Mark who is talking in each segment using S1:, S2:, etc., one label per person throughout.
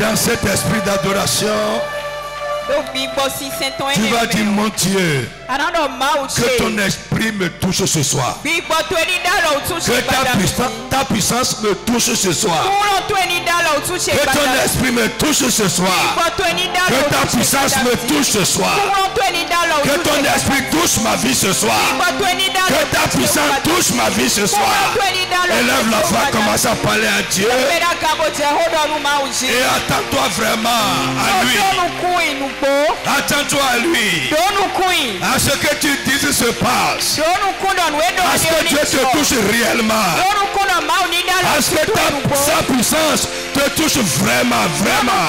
S1: Dans cet esprit d'adoration, tu vas dire mon Dieu, que ton esprit me touche ce soir. Que ta puissance me touche ce soir. Que ton esprit me touche ce soir. Que ta puissance me touche ce soir. Que ton esprit touche ma vie ce soir. Que ta puissance touche ma vie ce soir. Élève la voix, commence à parler à Dieu. Et attends-toi vraiment à lui. Attends-toi à lui. À ce que tu dises se passe. À ce que Dieu te touche réellement. À ce que sa puissance te touche vraiment, vraiment.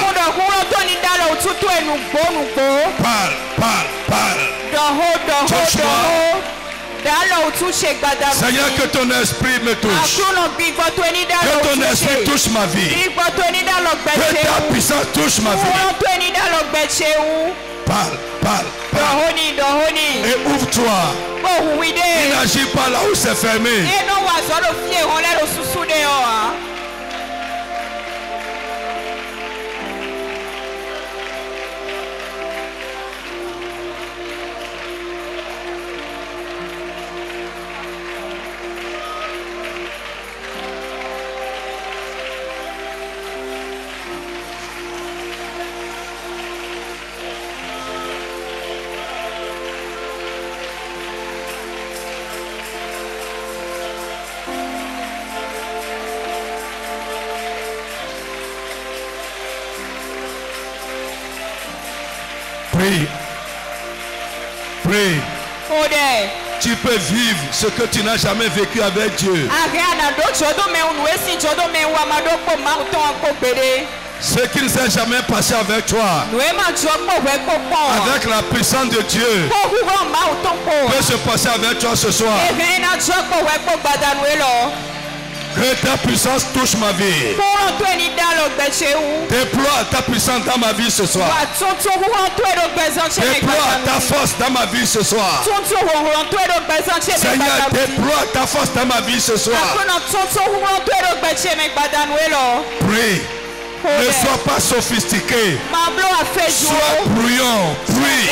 S1: Parle. Touche-moi. Seigneur, que ton esprit me touche. Que ton esprit touche ma vie. Que ta puissance touche ma vie. Parle. Et ouvre-toi. Il n'agit pas là où c'est fermé. Prie. Tu peux vivre ce que tu n'as jamais vécu avec Dieu. Ce qui ne s'est jamais passé avec toi. Avec la puissance de Dieu. Peut se passer avec toi ce soir. Que ta puissance touche ma vie. Déploie ta puissance dans ma vie ce soir. Déploie ta force dans ma vie ce soir. Seigneur, déploie ta force dans ma vie ce soir. Prie. Ne sois pas sophistiqué. Sois bruyant. Prie.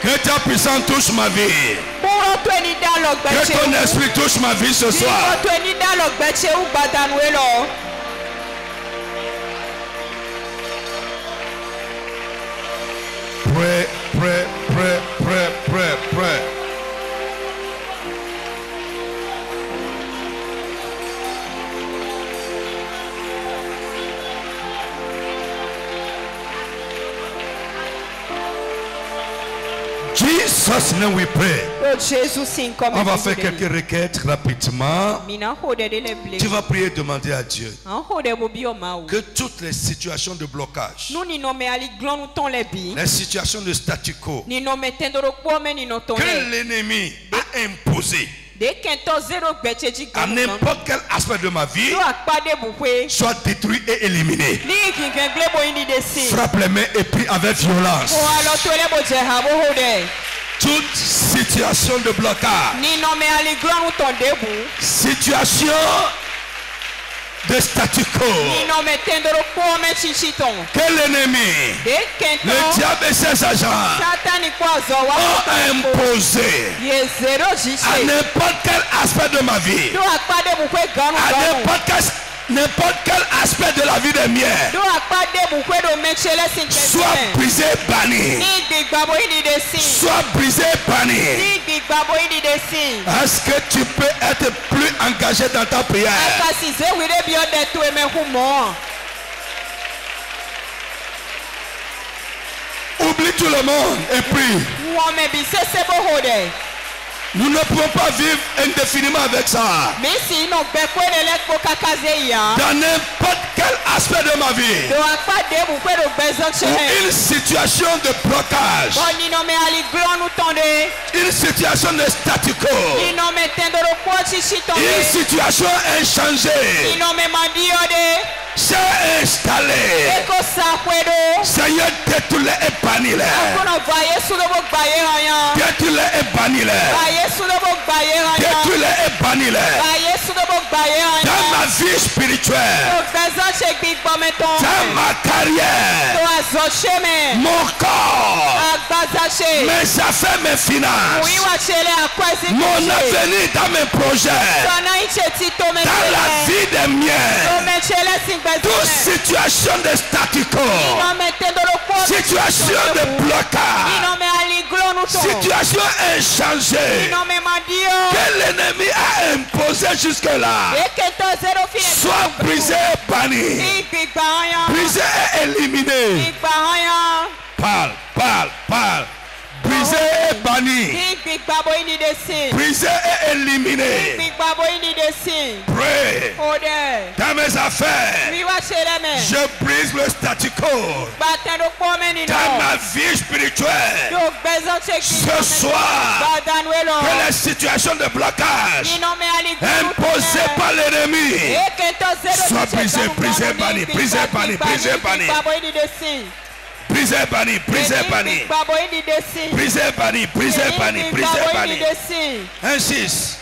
S1: Que ta puissance touche ma vie. Que ton esprit touche ma vie ce soir. Pray. Jesus name we pray. On va faire quelques requêtes rapidement. Tu vas prier, demander à Dieu que toutes les situations de blocage, les situations de statu quo que l'ennemi a imposé à n'importe quel aspect de ma vie soit détruit et éliminé. Frappe les mains et prie avec violence. Toute situation de blocage, situation de statu quo, que l'ennemi, le diable et ses agents ont imposé à n'importe quel aspect de ma vie, à n'importe quel aspect de la vie des miens, soit brisé, banni. Soit brisé, banni. Est-ce que tu peux être plus engagé dans ta prière? Oublie tout le monde et prie. Nous ne pouvons pas vivre indéfiniment avec ça. Dans n'importe quel aspect de ma vie, une situation de blocage, une situation de statu quo, une situation inchangée, c'est installé. Seigneur, détruis-les et bannis-les. Détruis-les et bannis-les. détruis-les et bannis-les. Dans ma vie spirituelle, dans ma carrière, mon corps, mes affaires, mes finances, mon avenir dans mes projets, dans la vie des miens, toute situation de statu quo, situation de blocage, situation inchangée que l'ennemi a imposé jusque-là, soit brisé et banni, brisé et éliminé. Parle. Brisé et banni, brisé et éliminé. Pray. Dans mes affaires, je brise le statu quo. Dans ma vie spirituelle, ce soir, que les situations de blocage imposées par l'ennemi soient brisées, banni. Brisez, banni. Insiste.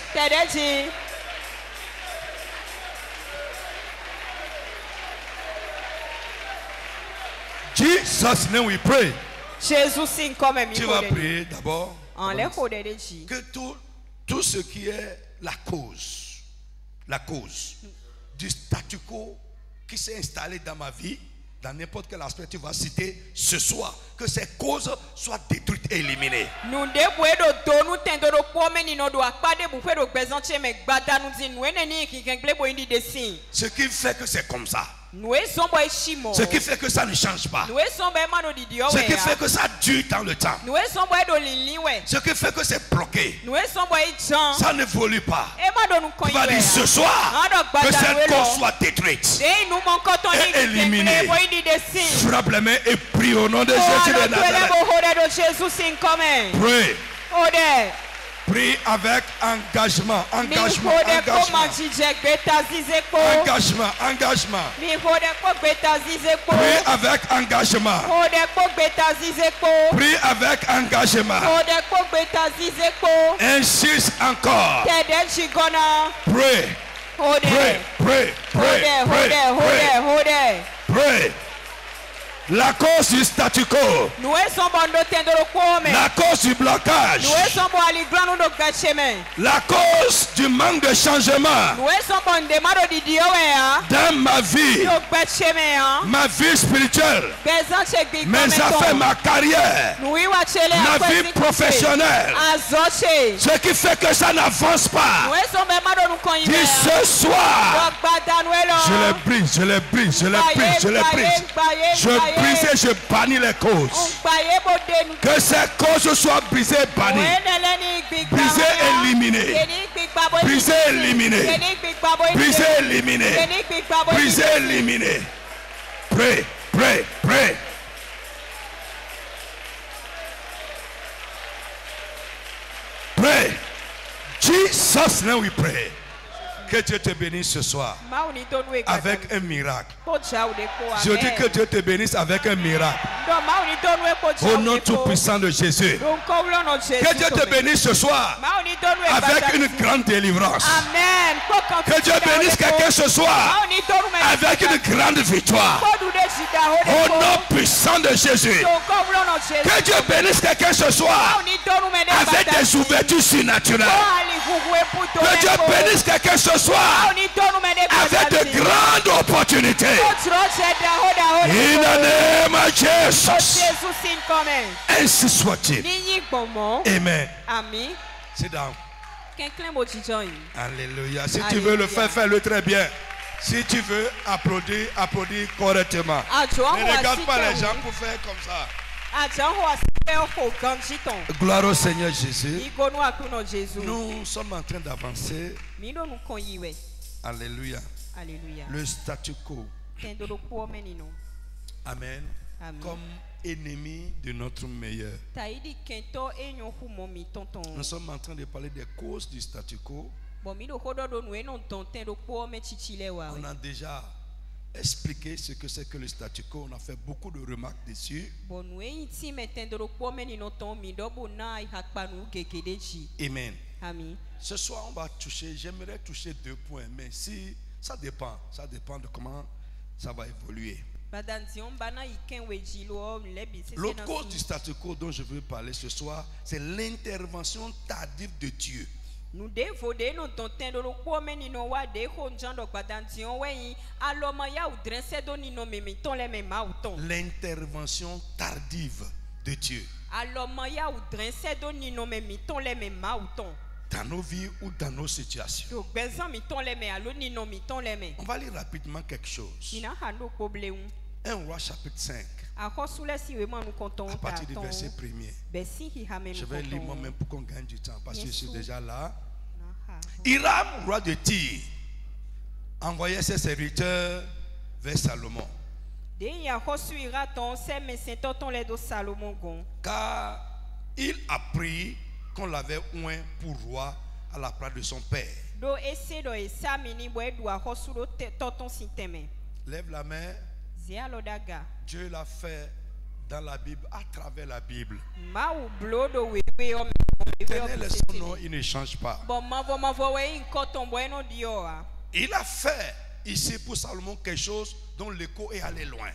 S1: Jesus name we pray. Tu vas prier d'abord que tout ce qui est la cause du statu quo qui s'est installé dans ma vie, dans n'importe quel aspect tu vas citer ce soir, que ces causes soient détruites et éliminées. Ce qui fait que c'est comme ça, ce qui fait que ça ne change pas, ce qui fait que ça dure dans le temps, ce qui fait que c'est bloqué, ça n'évolue pas. Tu vas dire ce soir que cette cause soit détruite et éliminée. Frappe les mains et prie au nom de Jésus de Nazareth. Prie. Prie avec engagement. Prie avec engagement. Prie avec engagement. Insiste encore. Prie. Pray. La cause du statu quo, la cause du blocage, la cause du manque de changement dans ma vie spirituelle, mes affaires, ma carrière, ma vie professionnelle, ce qui fait que ça n'avance pas. Dis ce soir, je les brise. Je brise et je bannis les causes. Que ces causes soient brisées, bannies. Brisées, éliminées. Brisées, éliminées. Brisées, éliminées. Brisées, éliminées. Pray. Jesus name we pray. Que Dieu te bénisse ce soir avec un miracle. Je dis que Dieu te bénisse avec un miracle. Au nom tout puissant de Jésus. Que Dieu te bénisse ce soir avec une grande délivrance. Que Dieu bénisse quelqu'un ce soir avec une grande victoire. Au nom puissant de Jésus. Que Dieu bénisse quelqu'un ce soir avec des ouvertures surnaturelles. Que Dieu bénisse quelqu'un ce soir avec de grandes opportunités. In the name of Jesus. Ainsi soit-il. Amen. Sit down. Alléluia. Si tu veux le faire, fais-le très bien. Si tu veux applaudir, applaudis correctement. Ne regarde pas les gens pour faire comme ça. Gloire au Seigneur Jésus. Nous sommes en train d'avancer. Alléluia. Le statu quo. Amen. Comme ennemi de notre meilleur. Nous sommes en train de parler des causes du statu quo. On a déjà expliqué ce que c'est que le statu quo. On a fait beaucoup de remarques dessus. Amen.
S2: Amen.
S1: Ce soir, on va toucher, j'aimerais toucher 2 points, mais si ça dépend de comment ça va évoluer. L'autre cause du statu quo dont je veux parler ce soir, c'est l'intervention tardive de Dieu. L'intervention tardive de Dieu. Dans nos vies ou dans nos situations. On va lire rapidement quelque chose. 1 Roi chapitre 5. À partir du verset 1er. Je vais lire moi-même pour qu'on gagne du temps parce que je suis déjà là. Hiram, roi de Tyr, envoyait ses serviteurs vers Salomon. Car il apprit qu'on l'avait oint pour roi à la place de son père. Lève la main. Dieu l'a fait dans la Bible, à travers la Bible. L'Éternel est son nom, il ne change pas. Il a fait ici pour Salomon quelque chose dont l'écho est allé loin.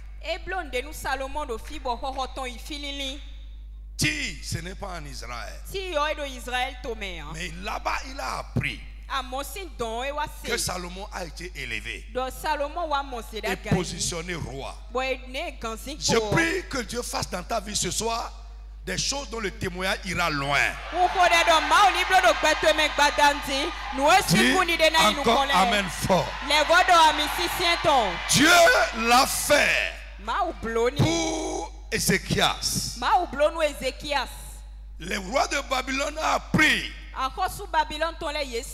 S1: Tyr, ce n'est pas en Israël. Mais là-bas, il a appris que Salomon a été élevé et positionné roi. Je prie que Dieu fasse dans ta vie ce soir des choses dont le témoignage ira loin. Dis encore amen fort. Dieu l'a fait pour Ézéchias. Le roi de Babylone a appris.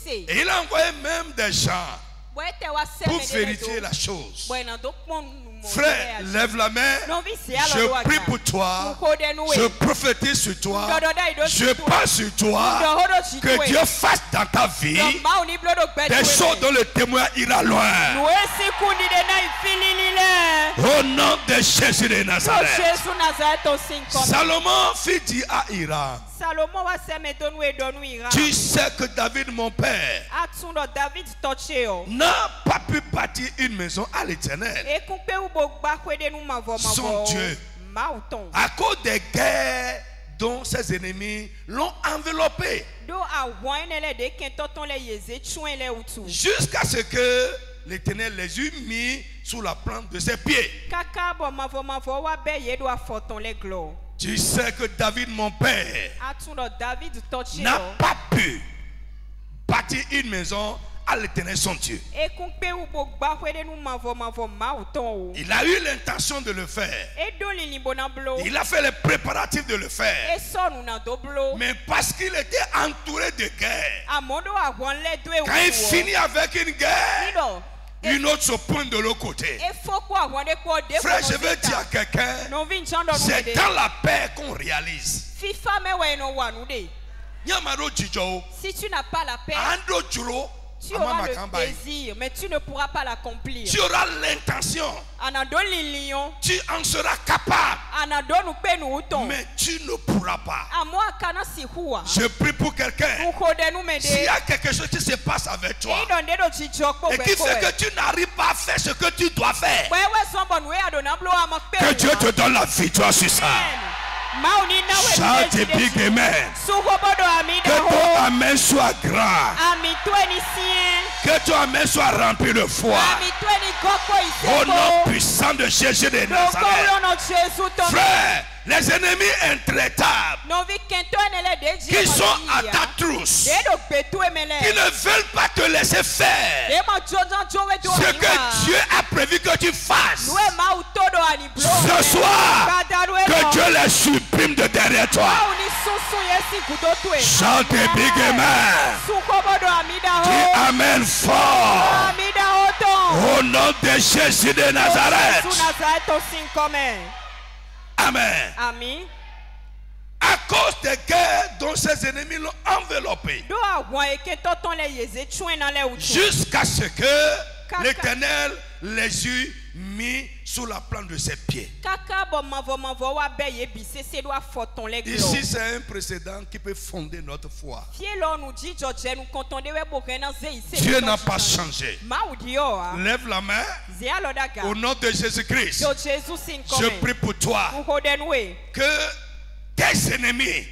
S1: Et il a envoyé même des gens pour vérifier la chose. Frère, lève la main. Je prie pour toi. Je prophétise sur toi. Je parle sur toi. Que Dieu fasse dans ta vie des choses dont le témoin ira loin. Au nom de Jésus de Nazareth. Salomon fit dire à Hiram, tu sais que David mon père n'a pas pu bâtir une maison à l'Éternel, son Dieu, à cause des guerres dont ses ennemis l'ont enveloppé, jusqu'à ce que l'Éternel les eut mis sous la plante de ses pieds. Tu sais que David mon père n'a pas pu bâtir une maison à l'Éternel son Dieu. Il a eu l'intention de le faire. Il a fait les préparatifs de le faire. Mais parce qu'il était entouré de guerres, quand il finit avec une guerre, une autre se pointe de l'autre côté. Frère, je veux dire à quelqu'un, c'est dans la paix qu'on réalise.
S2: Si tu n'as pas la paix, tu auras le désir, mais tu ne pourras pas l'accomplir.
S1: Tu auras l'intention. Tu en seras capable. Mais tu ne pourras pas. Je prie pour quelqu'un. S'il y a quelque chose qui se passe avec toi et qui fait que tu n'arrives pas à faire ce que tu dois faire, que Dieu te donne la victoire sur ça. Shout a big amen. Que ton amen soit grand. Que ton amen soit rempli de foi. Au nom puissant de Jésus de Nazareth. Frère, les ennemis intraitables qui sont à ta trousse, qui ne veulent pas te laisser faire ce que Dieu a prévu que tu fasses, ce soir, que Dieu les supprime de derrière toi. Chante big amen. Dis amen fort. Au nom de Jésus de Nazareth. Amen.
S2: Amen.
S1: À cause des guerres dont ses ennemis l'ont enveloppé, jusqu'à ce que l'Éternel les eut mis sous la plante de ses pieds. Ici, c'est un précédent qui peut fonder notre foi. Dieu n'a pas changé. Lève la main. Au nom de Jésus-Christ, je prie pour toi que tes ennemis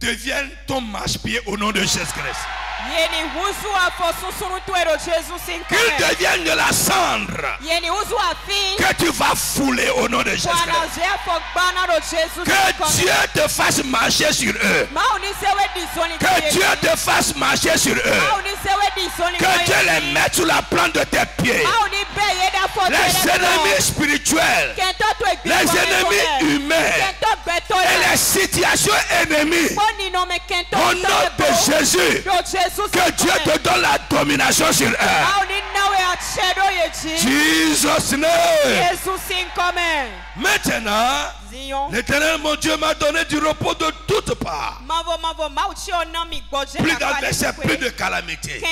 S1: deviennent ton marche-pied au nom de Jésus-Christ. Qu'ils deviennent de la cendre que tu vas fouler au nom de Jésus-Christ. Que Dieu te fasse marcher sur eux. Que Dieu te fasse marcher sur eux. Que Dieu les mette sous la plante de tes pieds. Les ennemis spirituels, les ennemis humains et les situations ennemies. Au nom de Jésus, que Dieu te donne la domination sur eux. Jesus name. Maintenant, l'Éternel mon Dieu m'a donné du repos de toutes parts. Plus d'adversaires, plus de calamités.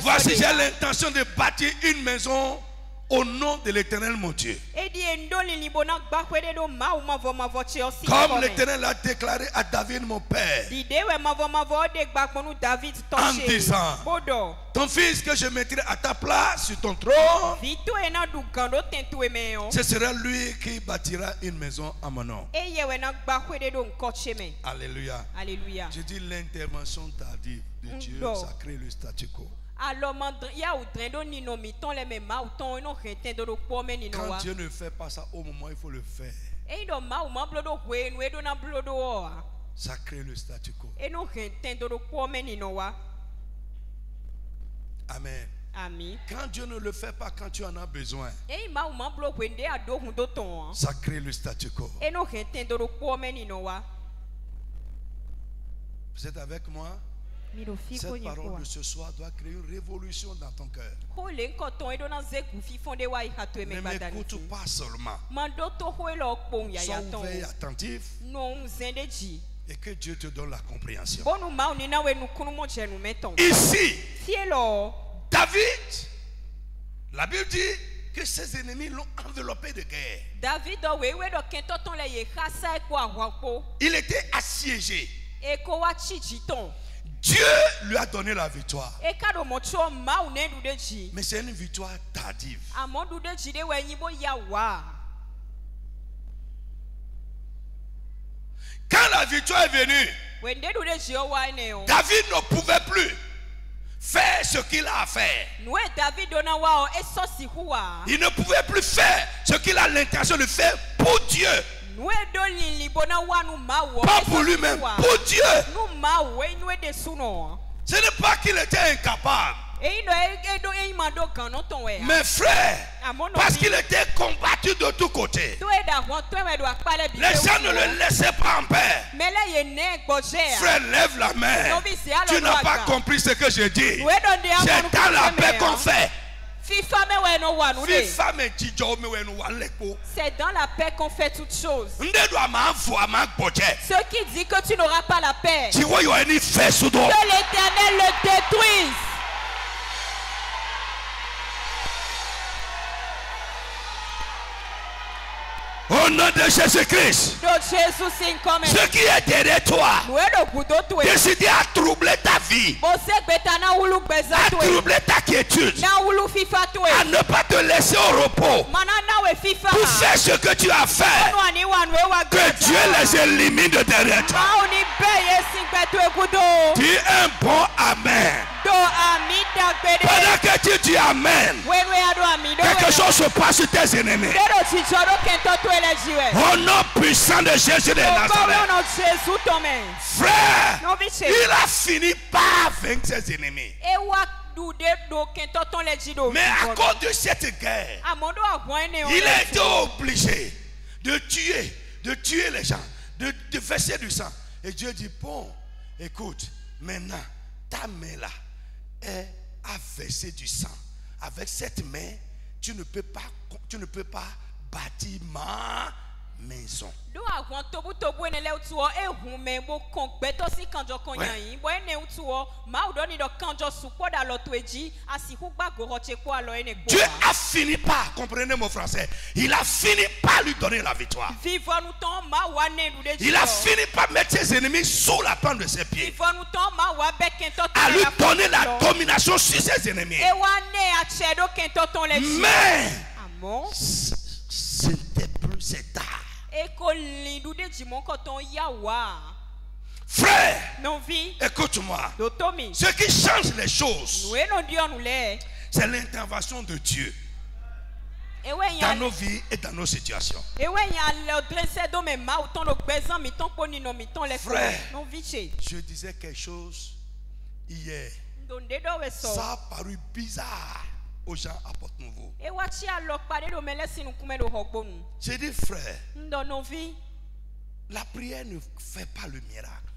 S1: Voici, j'ai l'intention de bâtir une maison au nom de l'Éternel mon Dieu. Comme l'Éternel a déclaré à David mon père, en disant, ton fils que je mettrai à ta place sur ton trône, ce sera lui qui bâtira une maison à mon nom. Alléluia. Je dis l'intervention tardive de Dieu, ça crée le statu quo. Quand Dieu ne fait pas ça au moment où il faut le faire, ça crée le statu quo. Amen. Quand Dieu ne le fait pas quand tu en as besoin, ça crée le statu quo. Vous êtes avec moi? Cette parole de ce soir doit créer une révolution dans ton cœur. Ne m'écoute pas seulement. Sois ouvert et attentif. Et que Dieu te donne la compréhension. Ici, David, la Bible dit que ses ennemis l'ont enveloppé de guerre. Il était assiégé. Dieu lui a donné la victoire. Mais c'est une victoire tardive. Quand la victoire est venue, David ne pouvait plus faire ce qu'il a à faire. Il ne pouvait plus faire ce qu'il a l'intention de faire pour Dieu. Pas pour lui-même, pour Dieu. Ce n'est pas qu'il était incapable. Mais frère, parce qu'il était combattu de tous côtés, les gens ne le laissaient pas en paix. Frère, lève la main. Tu n'as pas compris ce que je dis. C'est dans la paix qu'on fait.
S2: C'est dans la paix qu'on fait toutes choses. Ce qui dit que tu n'auras pas la paix, que l'Éternel le détruise.
S1: Au nom de Jésus-Christ, ce qui est derrière toi, décidé à troubler ta vie, à troubler ta quiétude, à ne pas te laisser au repos, pour faire ce que tu as fait, que Dieu les élimine de derrière toi. Dis un bon amen. Pendant que tu dis amen, quelque chose se passe sur tes ennemis. Au nom puissant de Jésus de Nazareth. Frère, il a fini par vaincre ses ennemis. Mais à cause de cette guerre, il a été obligé de tuer les gens, de verser du sang. Et Dieu dit, bon, écoute, maintenant, ta main là a versé du sang. Avec cette main, tu ne peux pas bâtir maison. Dieu a fini par, comprenez mon français, il a fini par lui donner la victoire. Il a fini par mettre ses ennemis sous la plante de ses pieds. À lui donner la domination sur ses ennemis. Mais ce n'était plus cet art. Frère, écoute-moi. Ce qui change les choses, c'est l'intervention de Dieu dans nos vies et dans nos situations. Frère, je disais quelque chose hier. Ça a paru bizarre aux gens à Porte-Nouveau. J'ai dit, frère, la prière ne fait pas le miracle.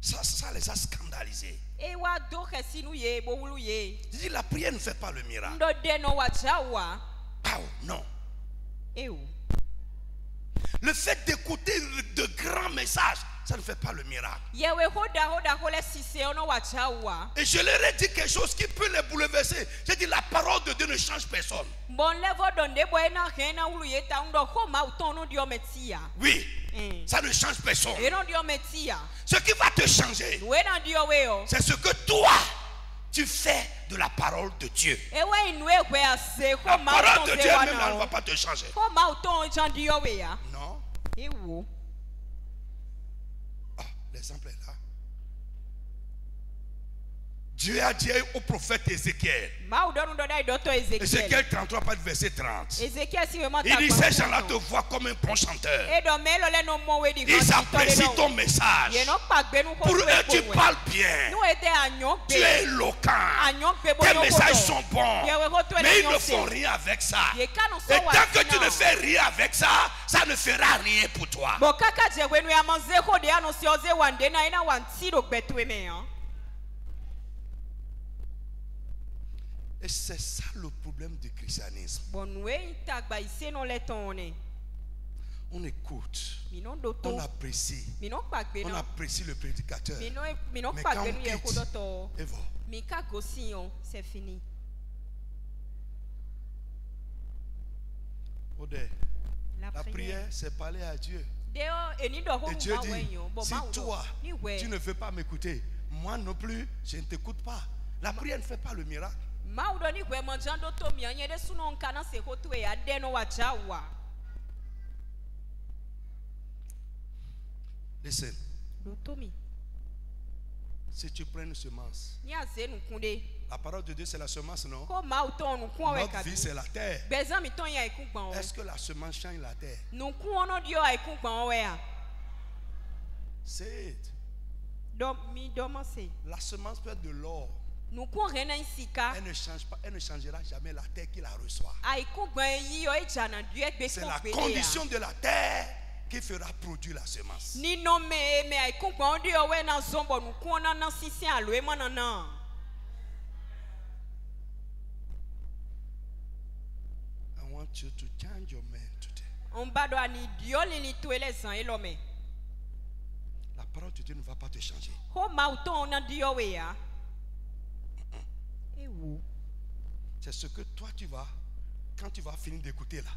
S1: Ça les a scandalisés. J'ai dit, la prière ne fait pas le miracle. Non. Le fait d'écouter de grands messages, ça ne fait pas le miracle. Et je leur ai dit quelque chose qui peut les bouleverser. J'ai dit, la parole de Dieu ne change personne. Oui, ça ne change personne. Ce qui va te changer, c'est ce que toi, tu fais de la parole de Dieu. La parole de Dieu même là ne va pas te changer. Non. L'exemple est là. Dieu a dit au prophète Ézéchiel, Ézéchiel 33, pas de verset 30. Il dit, ces gens-là te voient comme un bon chanteur. Ils apprécient ton message. Pour eux, tu parles bien. Tu es éloquent. Tes messages sont bons. Mais ils ne font rien avec ça. Et tant que tu ne fais rien avec ça, ça ne fera rien pour toi. Et c'est ça le problème du christianisme. On écoute, on apprécie le prédicateur. Mais quand on quitte, et voilà.
S2: C'est fini.
S1: La prière, c'est parler à Dieu. Et Dieu dit, si toi, tu ne veux pas m'écouter, moi non plus, je ne t'écoute pas. La prière ne fait pas le miracle. Listen. Si tu prends une semence, la parole de Dieu c'est la semence, non? Notre vie c'est la terre. Est-ce que la semence change la terre? C'est la semence peut être de l'or. Elle ne change pas, elle ne changera jamais la terre qui la reçoit. C'est la condition de la terre qui fera produire la semence. I want you to change your mind today. La parole de Dieu ne va pas te changer. C'est ce que toi tu vas, quand tu vas finir d'écouter là,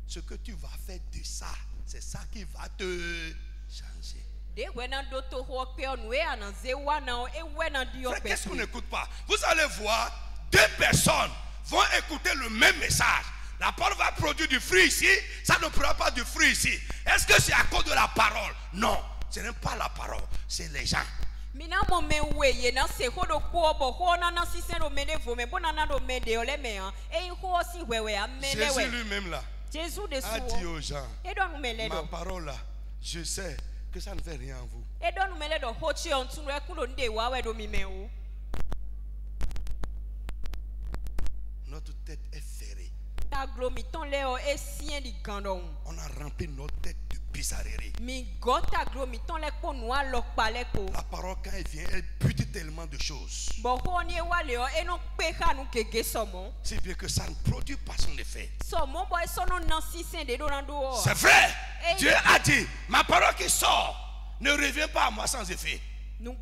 S1: ce que tu vas faire de ça, c'est ça qui va te changer. Frère, qu'est-ce qu'on n'écoute pas? Vous allez voir, deux personnes vont écouter le même message. La parole va produire du fruit ici, ça ne produira pas du fruit ici. Est-ce que c'est à cause de la parole? Non, ce n'est pas la parole, c'est les gens. Jésus lui-même là a dit aux gens, ma parole là, je sais que ça ne fait rien en vous. Notre tête est ferrée. On a rempli notre tête de bizarreries.
S2: La
S1: parole, quand elle vient, elle bute tellement de choses. C'est bien que ça ne produit pas son effet. C'est vrai. Dieu a dit, ma parole qui sort ne revient pas à moi sans effet. Dieu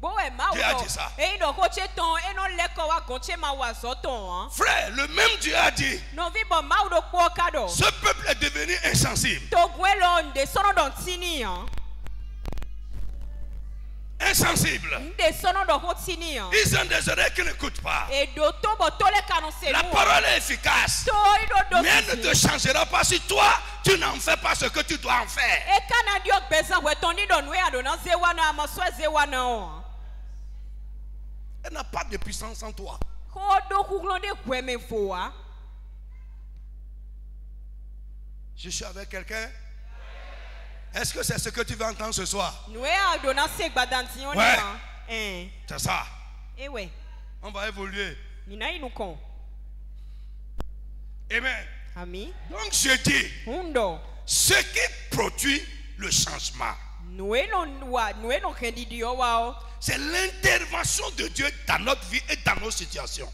S1: a dit ça. Frère, le même Dieu a dit, ce peuple est devenu insensible. Insensible. Ils ont des oreilles qui n'écoutent pas. La parole est efficace, mais elle ne te changera pas si toi tu n'en fais pas ce que tu dois en faire. Elle n'a pas de puissance en toi. Je suis avec quelqu'un. Est-ce que c'est ce que tu veux entendre ce soir? Ouais. C'est ça. On va évoluer. Amen. Donc je dis, ce qui produit le changement, c'est l'intervention de Dieu dans notre vie et dans nos situations.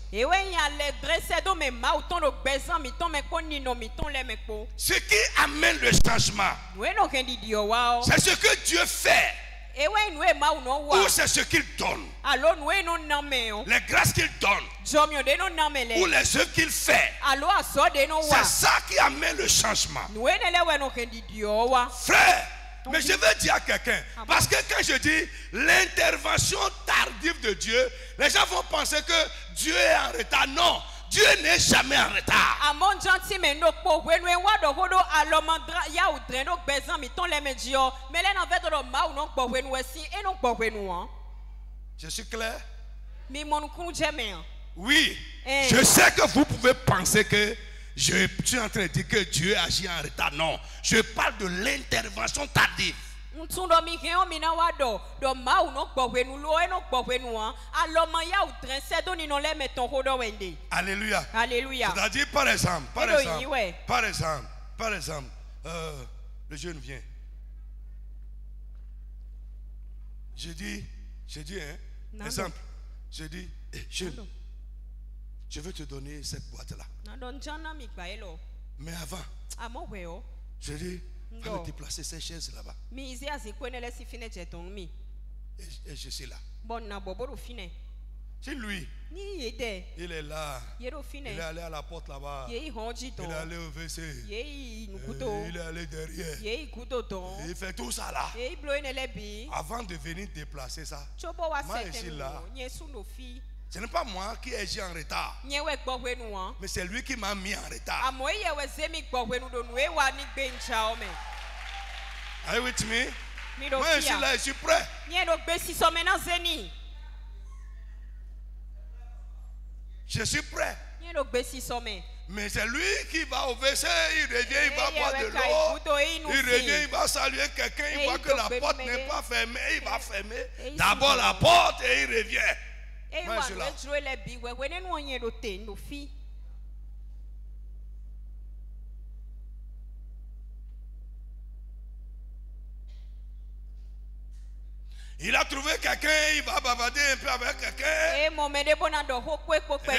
S1: Ce qui amène le changement, c'est ce que Dieu fait. Ou c'est ce qu'il donne. Les grâces qu'il donne. Ou les œuvres qu'il fait. C'est ça qui amène le changement. Frère, mais je veux dire à quelqu'un, parce que quand je dis l'intervention tardive de Dieu, les gens vont penser que Dieu est en retard. Non, Dieu n'est jamais en retard. Je suis clair? Oui, je sais que vous pouvez penser que je suis en train de dire que Dieu agit en retard. Non, je parle de l'intervention tardive. Alléluia. Alléluia. C'est-à-dire par exemple, le jeune vient. Je dis, exemple, je dis, jeune, je veux te donner cette boîte-là. Mais avant, je dis, va me déplacer ces chaises là-bas. Et je suis là. C'est lui. Il est là. Il est allé à la porte là-bas. Il est allé au WC. Il est allé derrière. Il fait tout ça là. Avant de venir déplacer ça, moi je suis là. Ce n'est pas moi qui ai en retard, mais c'est lui qui m'a mis en retard. Are you with me? Moi je suis là, je suis prêt. Je suis prêt. Mais c'est lui qui va au WC, il revient, il va boire de l'eau. Il revient, il va saluer quelqu'un, il voit que la porte n'est pas fermée, il va fermer d'abord la porte et il revient. Moi je suis là. Il a trouvé quelqu'un, il va bavarder un peu avec quelqu'un. Et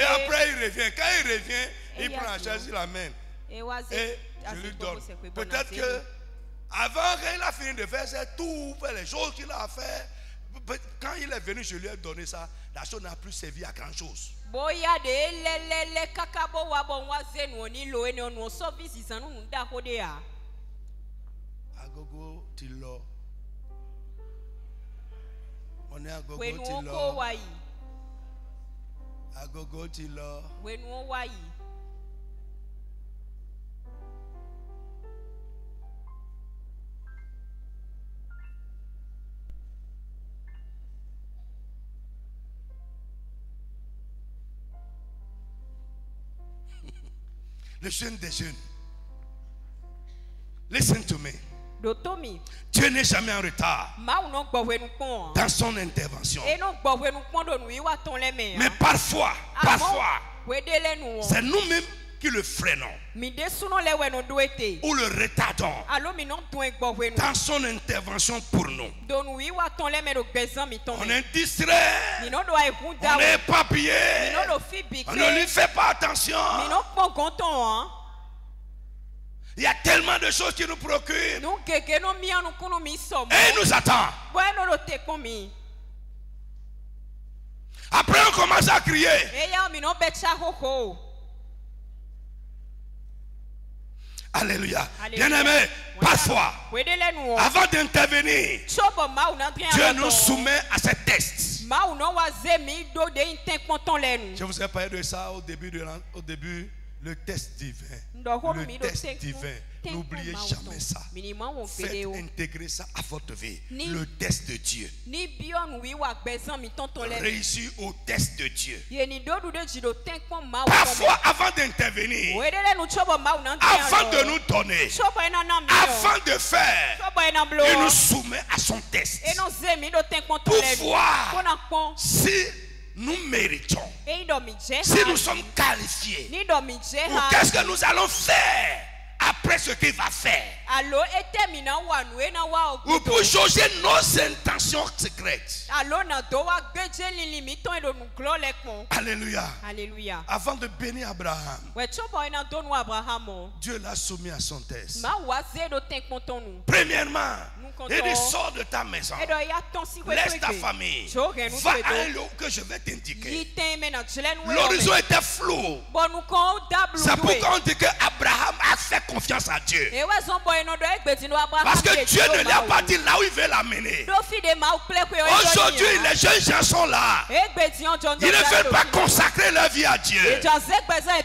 S1: après il revient. Quand il revient, il prend la chaise, il l'amène. Et je lui donne. Peut-être que avant qu'il a fini de faire tout les choses qu'il a fait, quand il est venu, je lui ai donné ça. La chose n'a plus servi à grand chose. Agogo Tilo. On est à Agogo Tilo. Agogo Tilo. Le jeune des jeunes. Listen to me. Dieu n'est jamais en retard dans son intervention. Mais parfois, c'est nous-mêmes qui le freinons ou le retardons dans son intervention pour nous. On est distrait, on est éparpillé, on ne lui fait pas attention. Il y a tellement de choses qui nous préoccupent et il nous attend. Après on commence à crier. Alléluia. Bien-aimé, parfois, avant d'intervenir, Dieu nous soumet à ces tests. Je vous ai parlé de ça au début, le test divin. Le test divin. N'oubliez jamais ça. Faites intégrer ça à votre vie. Le test de Dieu. Réussir au test de Dieu. Parfois, avant d'intervenir, avant de nous donner, avant de faire, il nous soumet à son test. Pour voir si nous méritons, si nous sommes qualifiés, ou qu'est-ce que nous allons faire après ce qu'il va faire, ou pour jauger nos intentions secrètes. Alléluia. Avant de bénir Abraham, Dieu l'a soumis à son test. Premièrement, il dit: sors de ta maison, laisse ta famille, va à un lieu que je vais t'indiquer. L'horizon était flou. C'est pourquoi on dit que Abraham a fait confiance à Dieu. Parce que Dieu ne lui a pas dit là où il veut l'amener. Aujourd'hui, les jeunes gens sont là. Ils ne veulent pas consacrer leur vie à Dieu.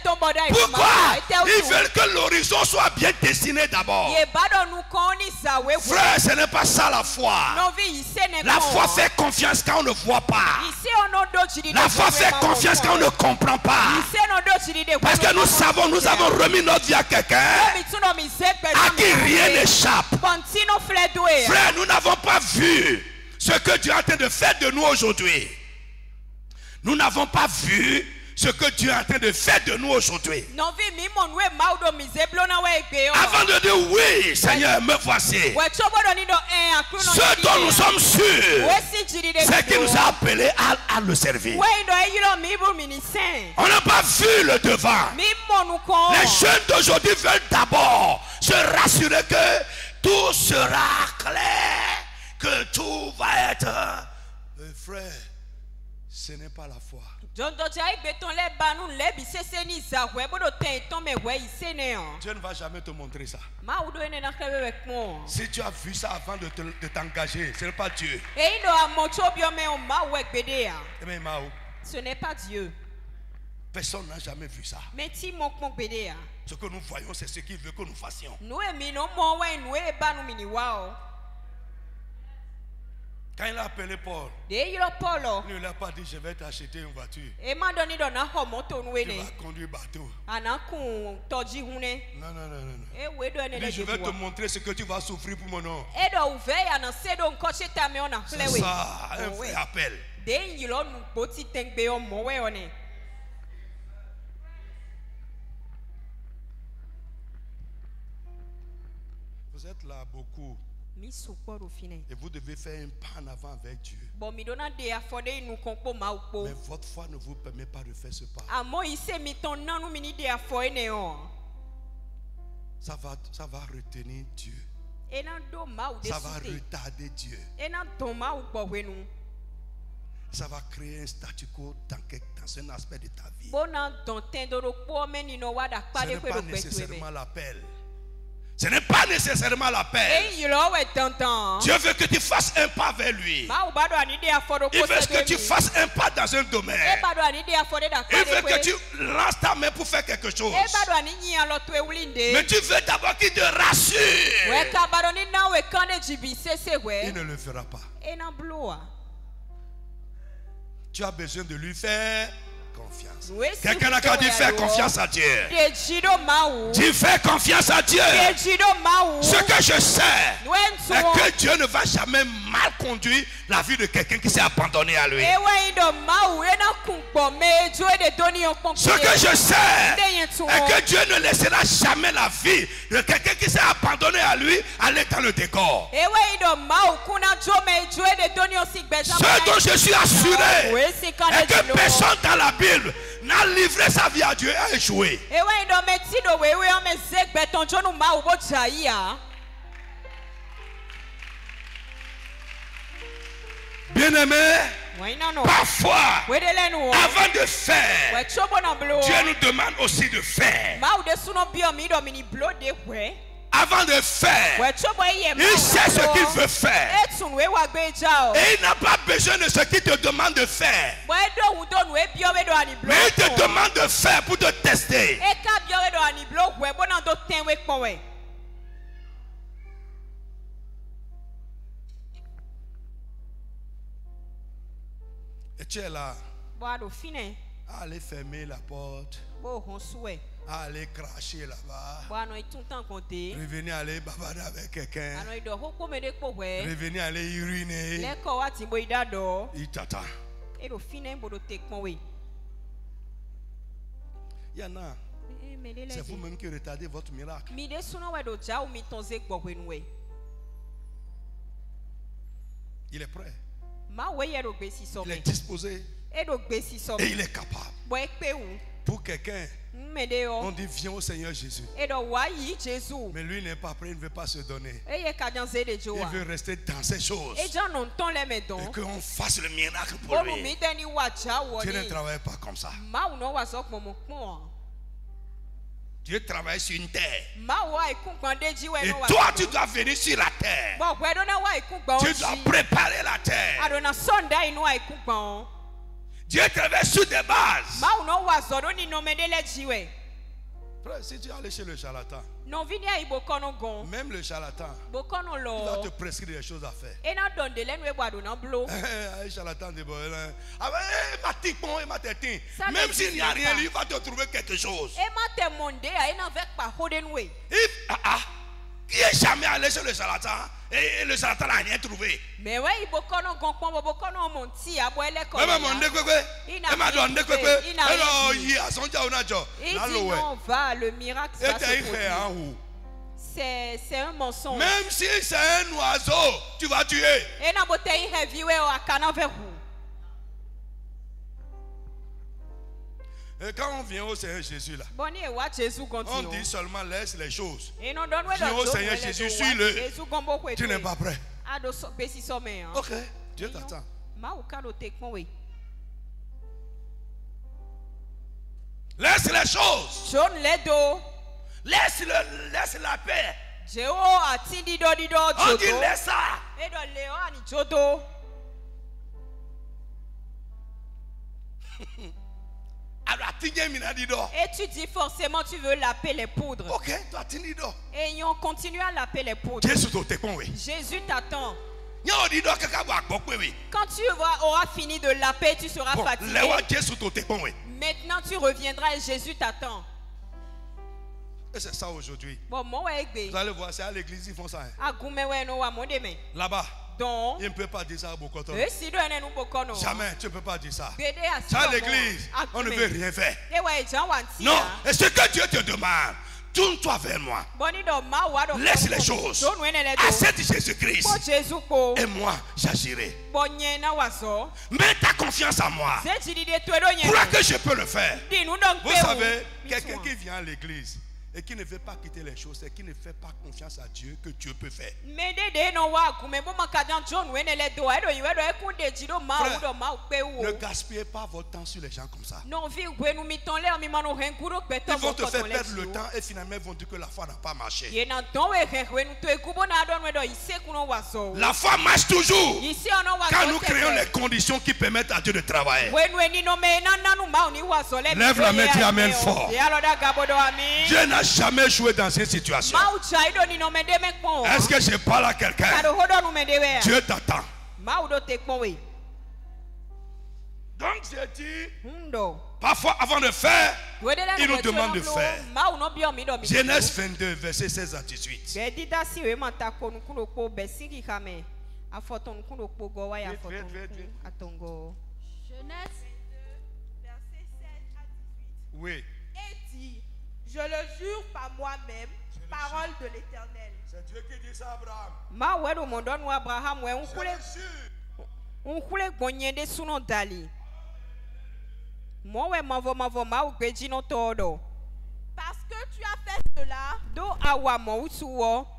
S1: Pourquoi? Ils veulent que l'horizon soit bien dessiné d'abord. Frère, ce n'est pas ça la foi. La foi fait confiance quand on ne voit pas. La foi fait confiance quand on ne comprend pas. Parce que nous savons, nous avons remis notre vie à quelqu'un à qui rien n'échappe. Frère, nous n'avons pas vu ce que Dieu est en train de faire de nous aujourd'hui. Nous n'avons pas vu ce que Dieu est en train de faire de nous aujourd'hui. Avant de dire oui, Seigneur, me voici, ce dont nous sommes sûrs, c'est qu'il nous a appelés à le servir. On n'a pas vu le devant. Les jeunes d'aujourd'hui veulent d'abord se rassurer que tout sera clair, que tout va être. Mais frère, ce n'est pas la foi. Dieu ne va jamais te montrer ça. Si tu as vu ça avant de t'engager, ce n'est pas Dieu.
S2: Ce n'est pas Dieu.
S1: Personne n'a jamais vu ça. Ce que nous voyons, c'est ce qu'il veut que nous fassions. Quand il a appelé Paul, il ne lui a pas dit: je vais t'acheter une voiture. Tu vas conduire bateau. Non. Il dit: je vais te montrer ce que tu vas souffrir pour mon nom. C'est ça, un vrai appel. Vous êtes là beaucoup. Et vous devez faire un pas en avant avec Dieu. Mais votre foi ne vous permet pas de faire ce pas. Ça va retenir Dieu. Ça va retarder Dieu. Ça va créer un statu quo dans un aspect de ta vie. Ce n'est pas nécessairement l'appel. Ce n'est pas nécessairement l'appel. Dieu veut que tu fasses un pas vers lui. Il veut que tu fasses un pas dans un domaine. Il veut que tu lances ta main pour faire quelque chose. Mais tu veux d'abord qu'il te rassure. Il ne le fera pas. Tu as besoin de lui faire confiance. Quelqu'un a qu'à dire: faire confiance à Dieu. Dis: fais confiance à Dieu. Ce que je sais, que Dieu ne va jamais mal conduire la vie de quelqu'un qui s'est abandonné à lui. Ce que je sais est que Dieu ne laissera jamais la vie de quelqu'un qui s'est abandonné à lui aller dans le décor. Ce dont je suis assuré est que personne dans la Bible n'a livré sa vie à Dieu et a échoué. Bien-aimé, parfois, avant de faire, Dieu nous demande aussi de faire. Avant de faire, il sait ce qu'il veut faire. Et il n'a pas besoin de ce qu'il te demande de faire. Mais il te demande de faire pour te tester. Et tu es là. Allez fermer la porte. Aller cracher là-bas. Revenir aller bavarder avec quelqu'un. Revenir aller uriner. Il t'attend. Il y en a. C'est vous-même qui retardez votre miracle. Il est prêt. Il est disposé. Et il est capable. Pour quelqu'un, on dit viens au Seigneur Jésus. Mais lui n'est pas prêt, il ne veut pas se donner. Il veut rester dans ces choses. Et qu'on fasse le miracle pour lui. Dieu ne travaille pas comme ça. Dieu travaille sur une terre. Et toi, tu dois venir sur la terre. Tu dois préparer la terre. Dieu travaille sur des bases. Frère, si tu allais chez le charlatan, même le charlatan, il va te prescrire des choses à faire. Le charlatan dit même s'il n'y a rien, lui va te trouver quelque chose. Qui est jamais allé chez le charlatan et le charlatan n'a rien trouvé? Mais oui, il le miracle c'est un mensonge. Même si c'est un oiseau, tu vas tuer. Et quand on vient au Seigneur Jésus là, on dit seulement laisse les choses. Viens au Seigneur Jésus, suis-le. Tu n'es pas prêt. Ok, Dieu t'attend. Laisse les choses. Laisse la paix. On dit laisse ça.
S2: Et tu dis forcément tu veux laper les poudres.
S1: Ok,
S2: et on continue à laper les poudres. Jésus t'attend. Quand tu auras fini de laper, tu seras fatigué. Maintenant tu reviendras et Jésus t'attend.
S1: Et c'est ça aujourd'hui. Vous allez voir, c'est à l'église ils font ça. Là-bas. Il ne peut pas dire ça à Bokoto. Jamais, tu ne peux pas dire ça. À l'église, on ne veut rien faire. Non, et ce que Dieu te demande, tourne-toi vers moi. Laisse les choses. Accepte Jésus-Christ. Et moi, j'agirai. Mets ta confiance en moi. Crois que je peux le faire. Vous savez, quelqu'un qui vient à l'église et qui ne veut pas quitter les choses, et qui ne fait pas confiance à Dieu que Dieu peut faire. Frère, ne gaspillez pas votre temps sur les gens comme ça. Ils vont te faire perdre le temps et finalement ils vont dire que la foi n'a pas marché. La foi marche toujours quand nous créons les conditions qui permettent à Dieu de travailler. Lève la main, dis amen fort. Dieu n'a jamais joué dans cette situation. Est-ce que je parle à quelqu'un? Dieu t'attend. Donc j'ai dit, parfois avant de faire, il nous demande de faire. Genèse 22, verset 16 à 18. Genèse 22, verset 16 à 18. Oui.
S3: Et dit, je le jure par moi-même, parole de l'Éternel.
S1: C'est Dieu qui dit ça à Abraham.
S3: Parce que tu as fait cela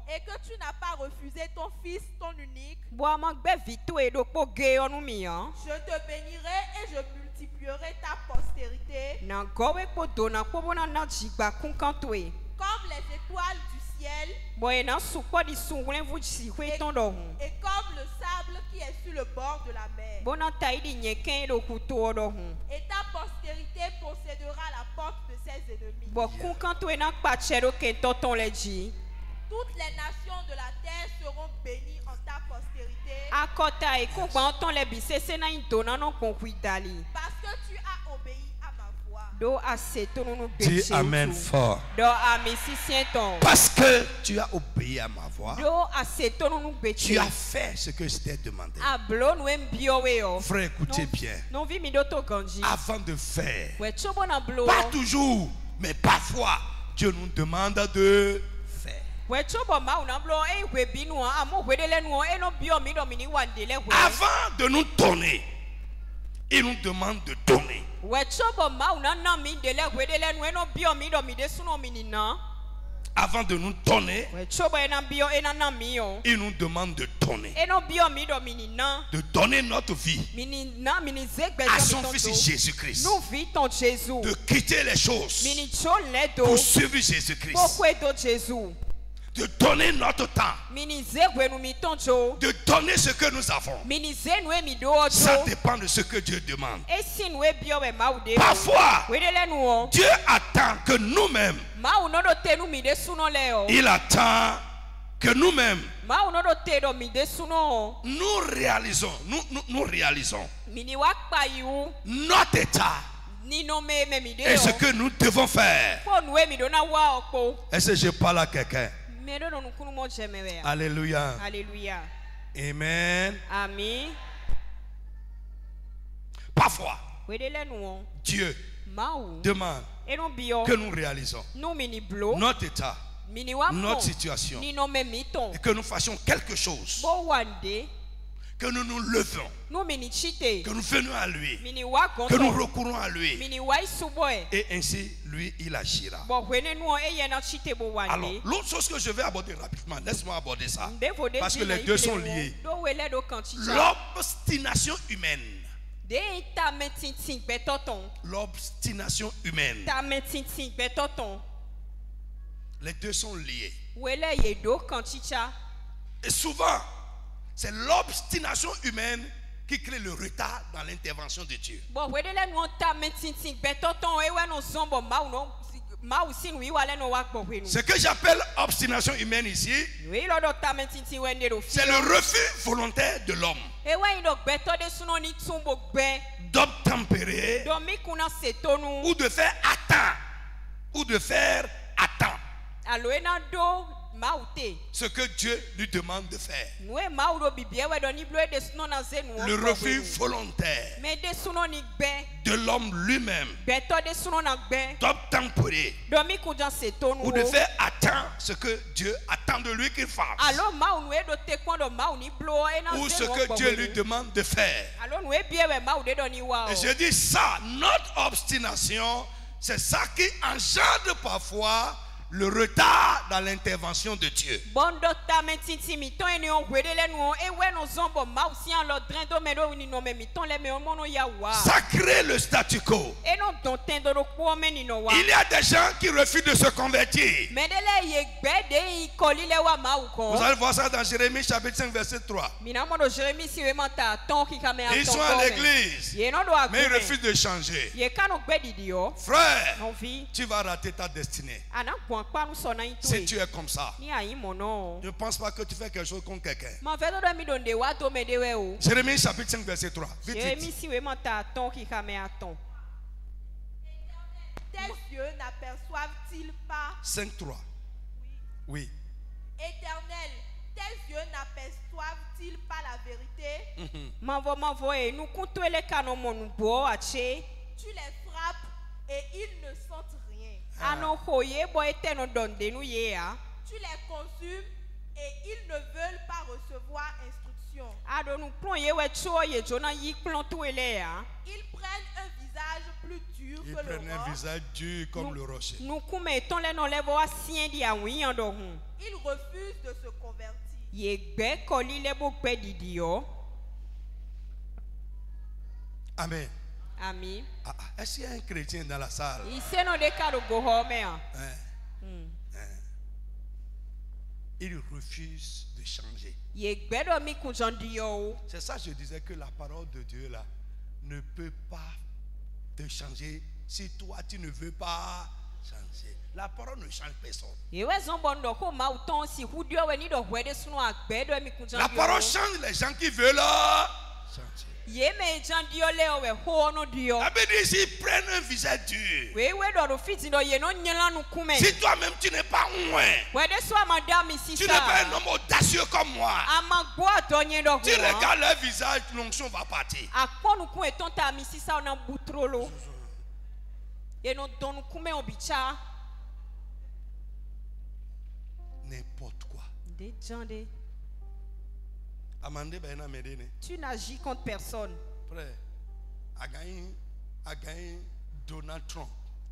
S3: et que tu n'as pas refusé ton fils, ton unique, je te bénirai et je multiplierai ta postérité comme les étoiles du ciel et comme le sable qui est sur le bord de la mer. Et ta postérité possédera la porte de ses ennemis. Toutes les nations de la terre seront bénies en ta postérité. Parce que tu as obéi à ma voix.
S1: Dis Amen fort. Parce que tu as obéi à ma voix. Tu as fait ce que je t'ai demandé. Frère, écoutez bien. Avant de faire, pas toujours, mais parfois, Dieu nous demande de faire. Avant de nous donner, il nous demande de donner. Avant de nous donner, il nous demande de donner. De donner notre vie à son Fils Jésus-Christ. De quitter les choses pour suivre Jésus-Christ. De donner notre temps. De donner ce que nous avons. Ça dépend de ce que Dieu demande. Parfois, Dieu attend que nous-mêmes, il attend que nous-mêmes, nous réalisons notre état et ce que nous devons faire. Est-ce que je parle à quelqu'un? Alléluia.
S2: Alléluia.
S1: Amen.
S2: Amen.
S1: Parfois, Dieu demande que nous réalisons notre état, notre situation, et que nous fassions quelque chose, que nous nous levons, que nous venons à lui, que nous recourons à lui, et ainsi lui il agira. Alors l'autre chose que je vais aborder rapidement, laisse-moi aborder ça parce que les deux sont liés. L'obstination humaine. L'obstination humaine. Les deux sont liés. Et souvent, c'est l'obstination humaine qui crée le retard dans l'intervention de Dieu. Ce que j'appelle obstination humaine ici, c'est le refus volontaire de l'homme d'obtempérer ou de faire attendre ce que Dieu lui demande de faire. Le refus volontaire de l'homme lui-même d'obtempérer ou de faire attendre ce que Dieu attend de lui qu'il fasse, ou ce que Dieu lui demande de faire. Et je dis ça, notre obstination, c'est ça qui engendre parfois le retard dans l'intervention de Dieu. Ça crée le statu quo. Il y a des gens qui refusent de se convertir. Vous allez voir ça dans Jérémie chapitre 5 verset 3. Ils sont à l'église, mais ils refusent de changer. Frère, tu vas rater ta destinée. Si tu es comme ça, ne pense pas que tu fais quelque chose contre quelqu'un. Jérémie chapitre 5 verset 3.
S3: Tes yeux n'aperçoivent-ils pas?
S1: 5-3. Oui.
S3: Éternel, tes yeux n'aperçoivent-ils pas la vérité? Tu les frappes et ils ne sentent rien. Tu les consumes et ils ne veulent pas recevoir instruction. Ils prennent un visage plus dur
S1: Ils
S3: que le
S1: prennent un
S3: roc.
S1: visage dur comme le rocher.
S3: Ils refusent de se convertir.
S1: Amen.
S2: Ami.
S1: Est-ce qu'il y a un chrétien dans la salle? Il refuse de changer. C'est ça que je disais, que la parole de Dieu là ne peut pas te changer si toi tu ne veux pas changer. La parole ne change personne. La parole change les gens qui veulent changer. La Bible dit s'ils prennent un visage dur. Si toi-même tu n'es pas loin, tu n'es pas un homme audacieux comme moi, tu regardes leur visage, l'onction va partir. N'importe quoi.
S2: Tu n'agis contre personne.
S1: Frère, a gagné Donald Trump.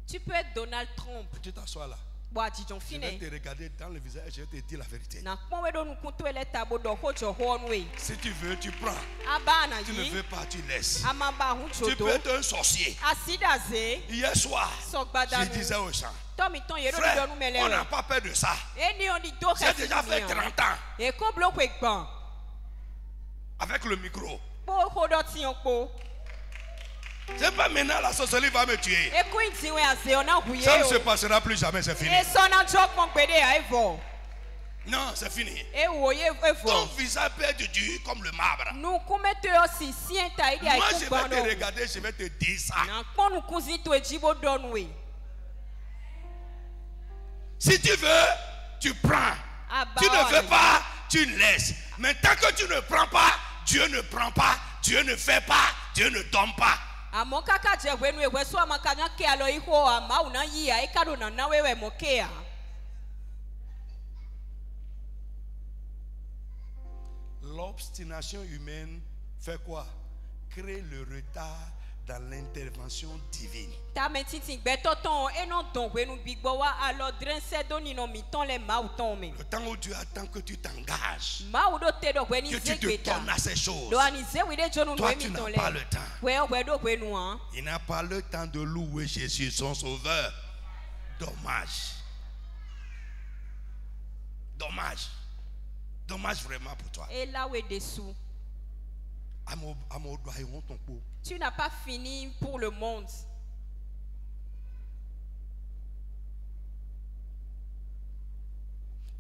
S2: Tu peux être Donald Trump.
S1: Tu t'assois là. Je vais te regarder dans le visage et je vais te dire la vérité. Si tu veux, tu prends. Tu ne veux pas, tu laisses. Tu peux être un sorcier. Hier soir, je disais aux gens, frère, on n'a pas peur de ça. J'ai déjà fait 30 ans avec le micro. C'est pas maintenant la sorcellerie va me tuer. Ça ne se passera plus jamais, c'est fini. Non, c'est fini. Ton visage peut être dur comme le marbre. Moi, je vais te regarder, je vais te dire ça. Si tu veux, tu prends. Tu ne veux pas, tu laisses. Mais tant que tu ne prends pas, Dieu ne prend pas, Dieu ne fait pas, Dieu ne donne pas. L'obstination humaine fait quoi? Crée le retard dans l'intervention divine. Le temps où Dieu attend que tu t'engages, que tu te donnes à ces choses, toi tu n'as pas le temps. Il n'a pas le temps de louer Jésus son sauveur. Dommage. Dommage. Dommage vraiment pour toi.
S2: Tu n'as pas fini pour le monde.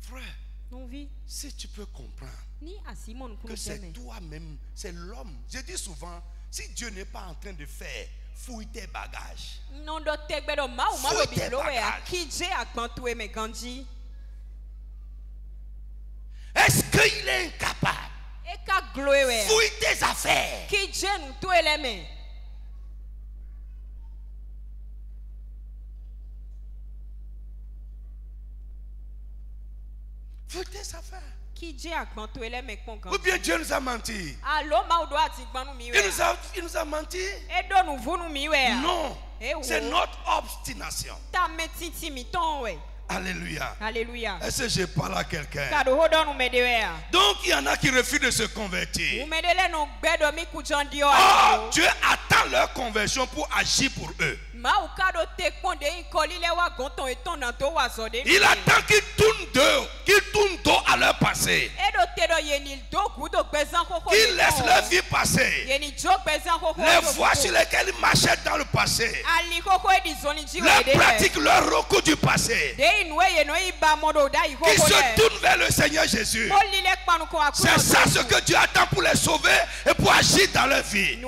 S1: Frère, si tu peux comprendre que c'est toi-même, c'est l'homme. Je dis souvent, si Dieu n'est pas en train de faire, fouille tes bagages. Fouille tes bagages. Est-ce qu'il est incapable? Fouille tes affaires. Fouille tes affaires. Ou bien Dieu nous a menti. Il nous a menti. Non. C'est notre obstination. Alléluia.
S2: Alléluia.
S1: Est-ce que je parle à quelqu'un? Donc il y en a qui refusent de se convertir. Oh, Dieu attend leur conversion pour agir pour eux. Il attend qu'ils tournent dos à leur passé. Qu'ils laissent leur vie passer. Les voies sur lesquelles ils marchaient dans le passé. Leur pratique, leur recours du passé. Qui se tournent vers le Seigneur Jésus. C'est ça ce que Dieu attend pour les sauver et pour agir dans leur vie.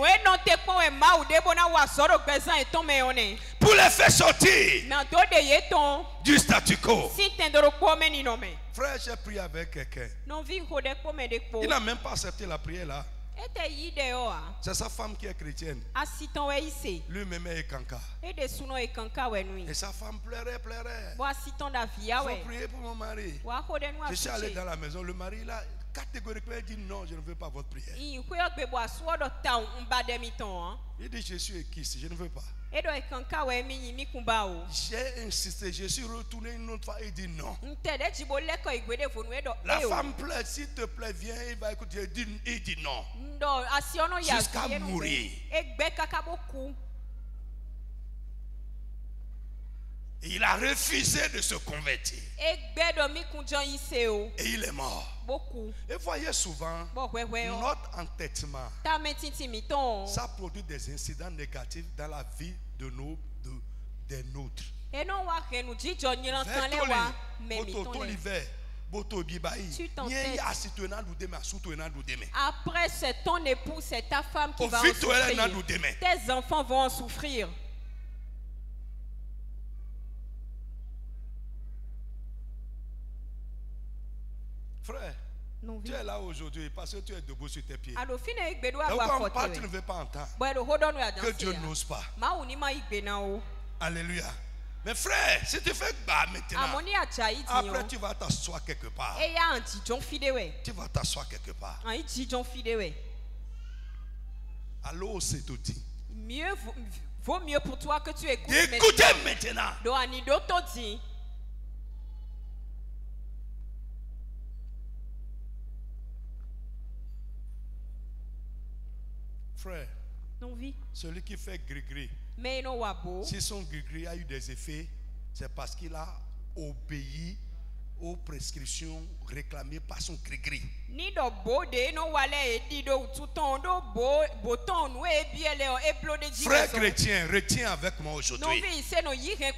S1: Pour les faire sortir du statu quo. Frère, j'ai prié avec quelqu'un. Il n'a même pas accepté la prière là. C'est sa femme qui est chrétienne. Lui-même est kanka. Et sa femme pleurait. Faut prier pour mon mari. Je suis allé dans la maison. Le mari là, catégoriquement, il dit non, je ne veux pas votre prière. Il dit je suis équiste, je ne veux pas. J'ai insisté, je suis retourné une autre fois, il dit non. La femme pleure, s'il te plaît, viens, il va écouter, il dit non. Jusqu'à mourir. Il a refusé de se convertir. Et il est mort. Et voyez souvent, notre entêtement, ça produit des incidents négatifs dans la vie des nôtres.
S2: Après c'est ton époux, c'est ta femme qui va en souffrir. Tes enfants vont en souffrir.
S1: Frère, tu es là aujourd'hui parce que tu es debout sur tes pieds. Donc quand tu ne veux pas entendre que Dieu n'ose pas. Alléluia. Mais frère, si tu fais maintenant, après tu vas t'asseoir quelque part. Tu vas t'asseoir quelque part. Alors c'est tout dit.
S2: Vaut mieux pour toi que tu écoutes
S1: maintenant. Frère, celui qui fait gris-gris, si son gris-gris a eu des effets, c'est parce qu'il a obéi aux prescriptions réclamées par son gris-gris. Frère chrétien, retiens avec moi aujourd'hui.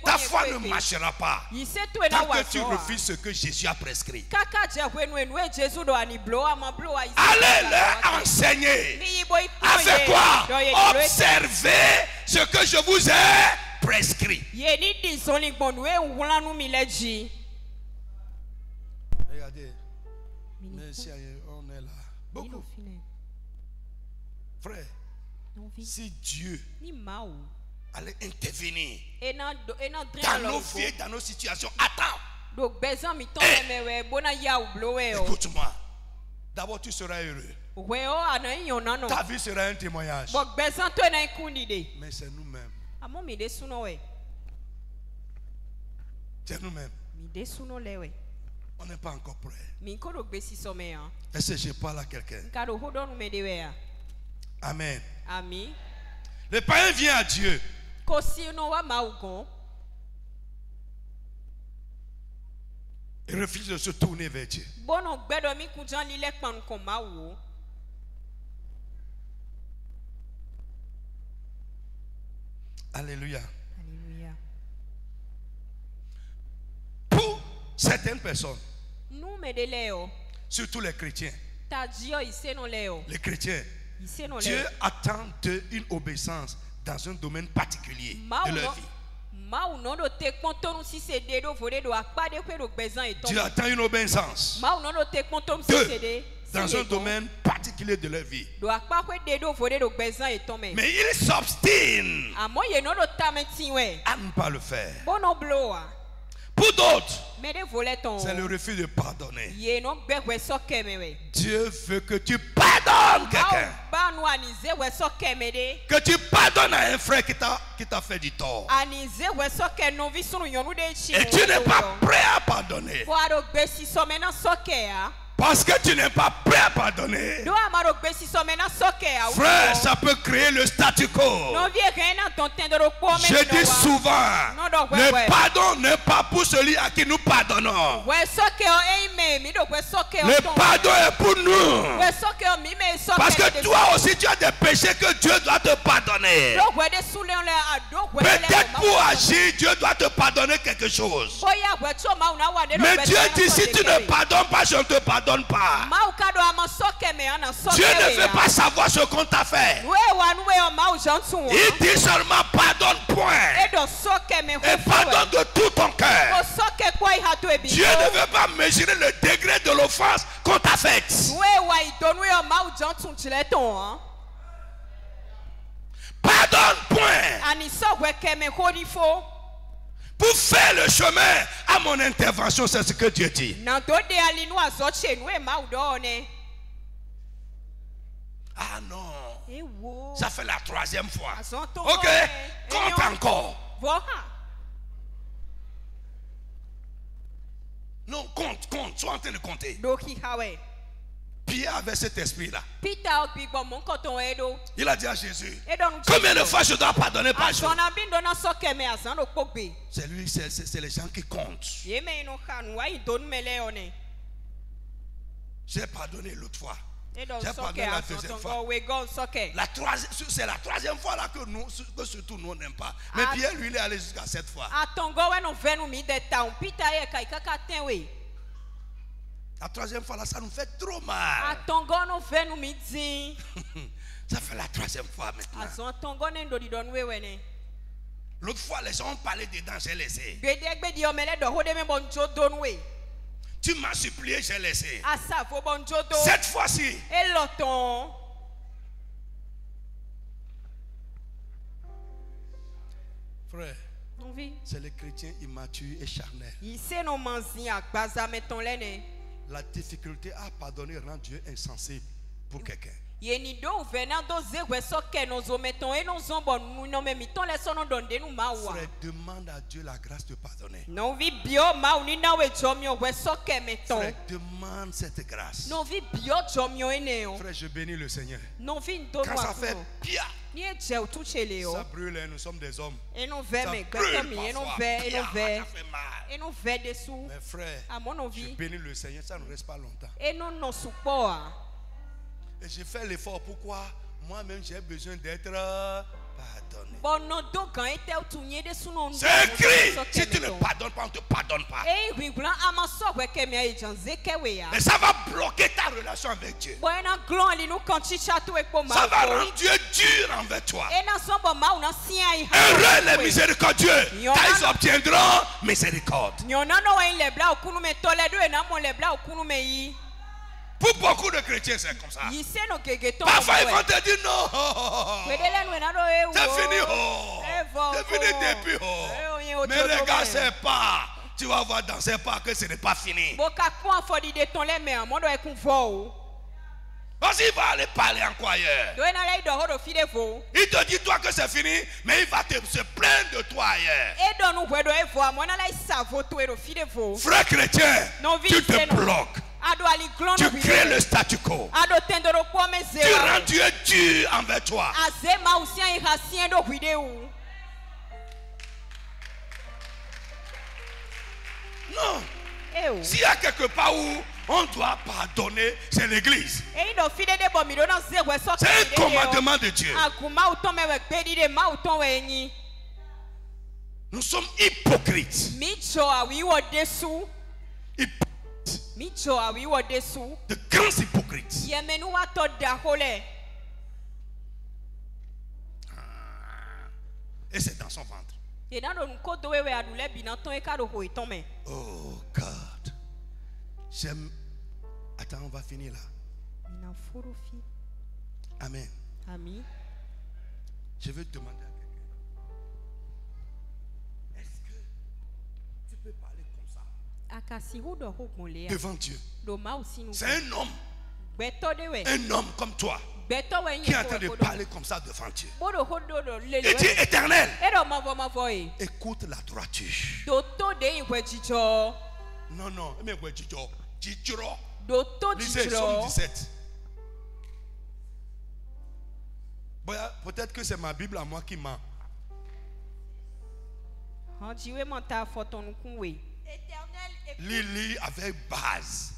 S1: Ta foi ne marchera pas tant que tu refuses ce que Jésus a prescrit. Allez leur enseigner. Avec quoi? Observez ce que je vous ai prescrit. Regardez, merci, on est là. Beaucoup. Frère, si Dieu allait intervenir dans nos vies, dans nos situations, attends. Écoute-moi. D'abord, tu seras heureux. Ta vie sera un témoignage. Mais c'est nous-mêmes. C'est nous-mêmes. On n'est pas encore prêt. Est-ce que je parle à quelqu'un? Amen. Le païen vient à Dieu. Il refuse de se tourner vers Dieu. Alléluia. Pour certaines personnes, surtout les chrétiens, les chrétiens, Dieu attend d'eux une obéissance dans un domaine particulier de leur vie. Dieu attend une obéissance dans un domaine particulier de leur vie. Mais ils s'obstinent à ne pas le faire. Pour d'autres, c'est le refus de pardonner. Dieu veut que tu pardonnes quelqu'un. Que tu pardonnes à un frère qui t'a fait du tort. Et tu n'es pas prêt à pardonner. Parce que tu n'es pas prêt à pardonner. Frère, ça peut créer le statu quo. Je dis souvent, le pardon n'est pas pour celui à qui nous pardonnons. Le pardon est pour nous. Parce que toi aussi tu as des péchés que Dieu doit te pardonner. Peut-être pour agir, Dieu doit te pardonner quelque chose. Mais Dieu dit, si tu ne pardonnes pas, je ne te pardonne pas. Dieu ne veut pas savoir ce qu'on t'a fait. Il dit seulement pardonne point. Et pardonne de tout ton cœur. Dieu ne veut pas mesurer le degré de l'offense qu'on t'a faite. Pardonne point. Pour faire le chemin à mon intervention, c'est ce que Dieu dit. Ah non. Ça fait la 3e fois. Ok. Compte encore. Non, compte. Sois en train de compter. Pierre avait cet esprit-là. Il a dit à Jésus, combien de fois je dois pardonner par jour? C'est lui, c'est les gens qui comptent. J'ai pardonné l'autre fois. J'ai pardonné la 2e fois. C'est la 3e fois là que surtout nous n'aimons pas. Mais Pierre, lui, il est allé jusqu'à 7 fois. La 3e fois là, ça nous fait trop mal. Ça fait la 3e fois maintenant. L'autre fois, les gens ont parlé dedans, j'ai laissé. Tu m'as supplié, j'ai laissé. Cette fois-ci. Frère, c'est les chrétiens immatures et charnels. La difficulté à pardonner rend Dieu insensible pour quelqu'un. Frère, demande à Dieu la grâce de pardonner. Frère, demande cette grâce. Frère, je bénis le Seigneur. Quand ça fait pire, ça brûle, nous sommes des hommes. Ça brûle parfois. Ça fait mal. Mais frère, je bénis le Seigneur, ça ne reste pas longtemps. Et j'ai fait l'effort. Pourquoi? Moi-même, j'ai besoin d'être pardonné. C'est écrit. Si tu ne pardonnes pas, on ne te pardonne pas. Et ça va bloquer ta relation avec Dieu. Ça va rendre Dieu dur envers toi. Heureux les miséricordieux, car ils obtiendront miséricorde. Pour beaucoup de chrétiens, c'est comme ça. Parfois, ils vont te dire non. C'est fini. C'est fini depuis. Mais regarde, c'est pas. Tu vas voir dans ces pas que ce n'est pas fini. Parce qu'il va aller parler encore ailleurs. Il te dit toi que c'est fini, mais il va se plaindre de toi ailleurs. Frère chrétien, tu te bloques. Tu crées le statu quo. Tu rends Dieu dur envers toi. Non. S'il y a quelque part où on doit pardonner, c'est l'église. C'est un commandement de Dieu. Nous sommes hypocrites. De grands hypocrites. Et c'est dans son ventre. Oh God. J'aime. Attends, on va finir là. Amen. Je veux te demander à quelqu'un. Est-ce que tu peux parler comme ça devant Dieu? C'est un homme. Un homme comme toi qui est en train de parler comme ça devant Dieu. Il dit Éternel, écoute la droiture. Non, mais lisez Psaume 17. Peut-être que c'est ma Bible à moi qui ment. Lis avec base.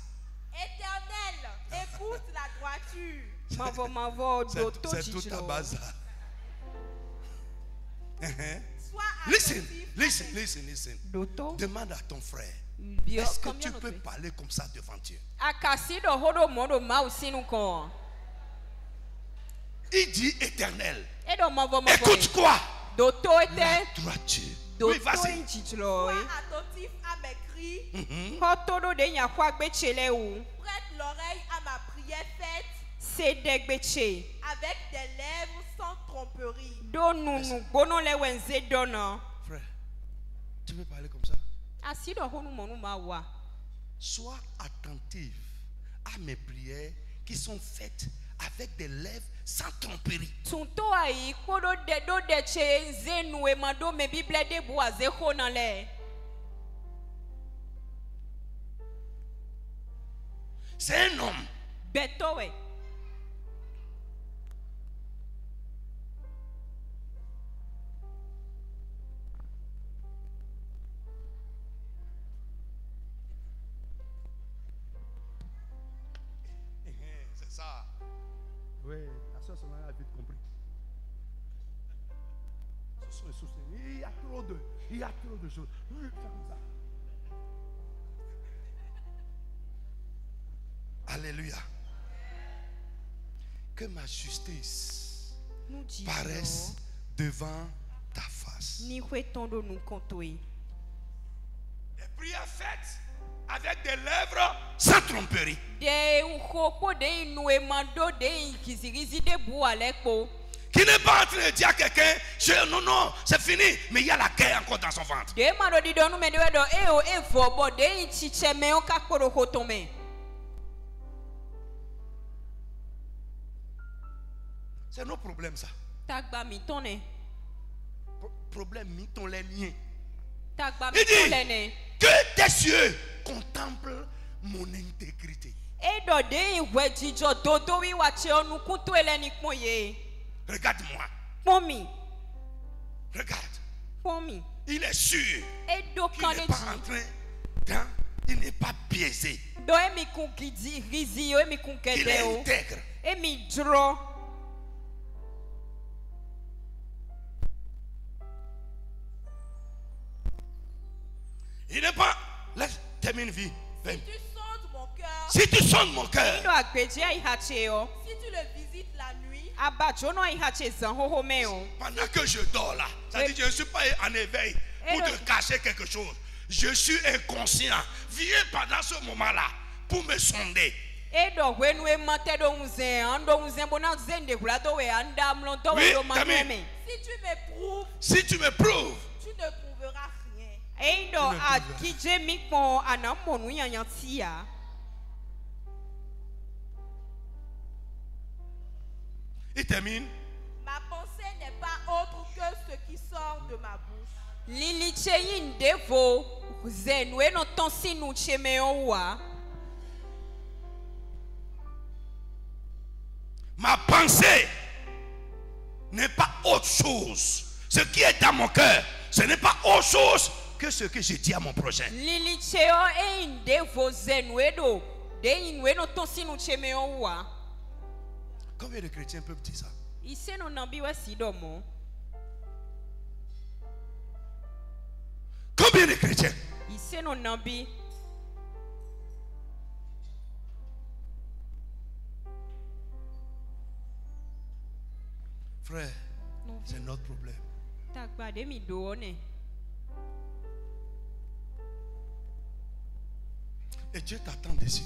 S3: Éternel, écoute la droiture.
S1: C'est tout à bazar.
S3: Listen.
S1: Demande à ton frère. Est-ce que tu peux parler comme ça devant Dieu? Il dit éternel. Écoute quoi? La droiture. Oui, vas-y.
S3: Sois attentif à mes cris. Prête l'oreille à ma prière faite. Avec des lèvres sans tromperie.
S1: Frère, tu peux parler comme ça? Sois attentif à mes prières qui sont faites avec des lèvres sans tromperie. C'est un homme. C'est ça. Oui, la soeur Sonia a vite compris. Ce sont les sources. Il y a trop de choses. Fais comme ça. Alléluia. Que ma justice paraisse devant ta face. Les prières faites avec des lèvres sans tromperie. Qui n'est pas en train de dire à quelqu'un, non, c'est fini, mais il y a la guerre encore dans son ventre. C'est nos problèmes, ça. Problème, miton les liens. Il dit que tes yeux contemplent mon intégrité. Regarde-moi. Regarde. Il est sûr. Il n'est pas en train il n'est pas biaisé. Il est intègre. Il n'est pas. Laisse, termine vie. Si tu sondes mon cœur. Si
S3: tu le visites la nuit.
S1: Pendant que je dors là. Ça dit que je ne suis pas en éveil pour te cacher quelque chose. Je suis inconscient. Viens pendant ce moment-là pour me sonder. Oui, Camille. Si tu m'éprouves,
S3: tu ne trouveras rien.
S1: Il termine.
S3: Ma pensée n'est pas autre que ce qui sort de ma bouche.
S1: Ma pensée n'est pas autre chose. Ce qui est dans mon cœur, ce n'est pas autre chose que ce que je dis à mon prochain. Combien de chrétiens peuvent dire ça? Combien de chrétiens? Frère, c'est notre problème. Et Dieu t'attend dessus.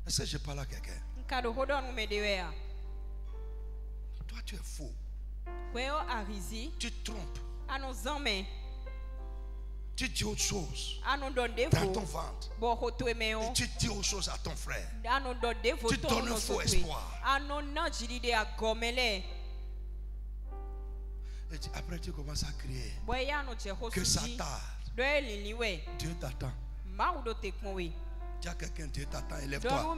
S1: Est-ce que je parle à quelqu'un? Toi, tu es faux. Tu te trompes. Tu dis autre chose dans ton ventre. Et tu dis autre chose à ton frère. Tu donnes un faux espoir. Et après tu commences à crier que ça tarde. Dieu t'attend. Dis à quelqu'un, Dieu t'attend, élève-toi.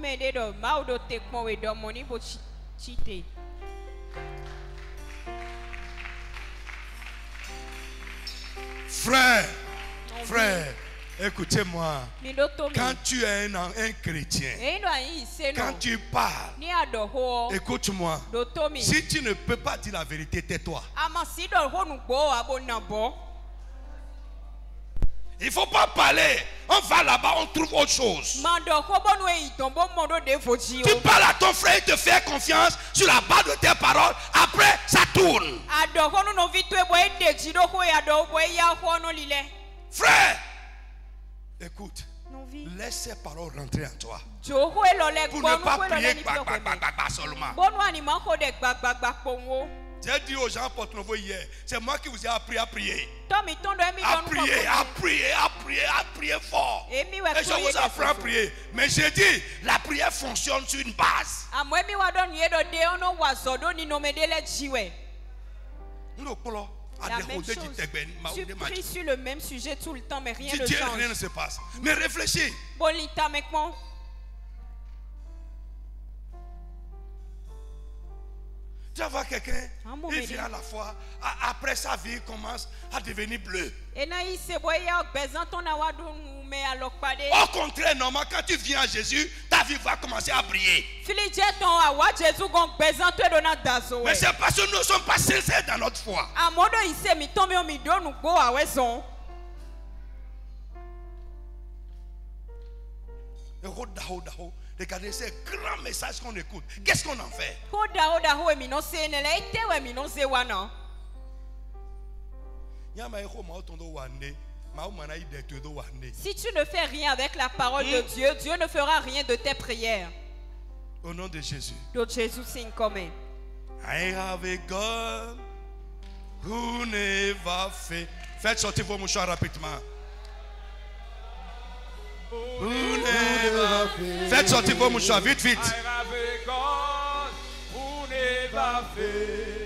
S1: Frère, écoutez-moi. Quand tu es un chrétien, quand tu parles, écoute-moi. Si tu ne peux pas dire la vérité, tais-toi. Il ne faut pas parler. On va là-bas, on trouve autre chose. Tu parles à ton frère, il te fait confiance sur la base de tes paroles. Après, ça tourne. Frère, écoute. Laisse ces paroles rentrer en toi. Pour ne pas prier seulement. J'ai dit aux gens Porto Novo hier, c'est moi qui vous ai appris à prier. À prier fort. Et je vous apprends à prier. Mais j'ai dit, la prière fonctionne sur une base.
S2: La même chose. Tu pries sur le même sujet tout le temps, mais rien ne change.
S1: Rien ne se passe. Mais réfléchis. Tu vas voir quelqu'un, il vient à la foi, après sa vie commence à devenir bleue. Au contraire, normalement, quand tu viens à Jésus, ta vie va commencer à briller. Mais c'est parce que nous ne sommes pas sincères dans notre foi. Regardez ces grands messages qu'on écoute. Qu'est-ce qu'on en fait?
S2: Si tu ne fais rien avec la parole de Dieu, Dieu ne fera rien de tes prières.
S1: Au nom de Jésus.
S2: I
S1: have a God who never fails. Faites sortir vos mouchoirs rapidement. Faites sortir vos mouchoirs, vite, vite.
S4: I have a God who never fails.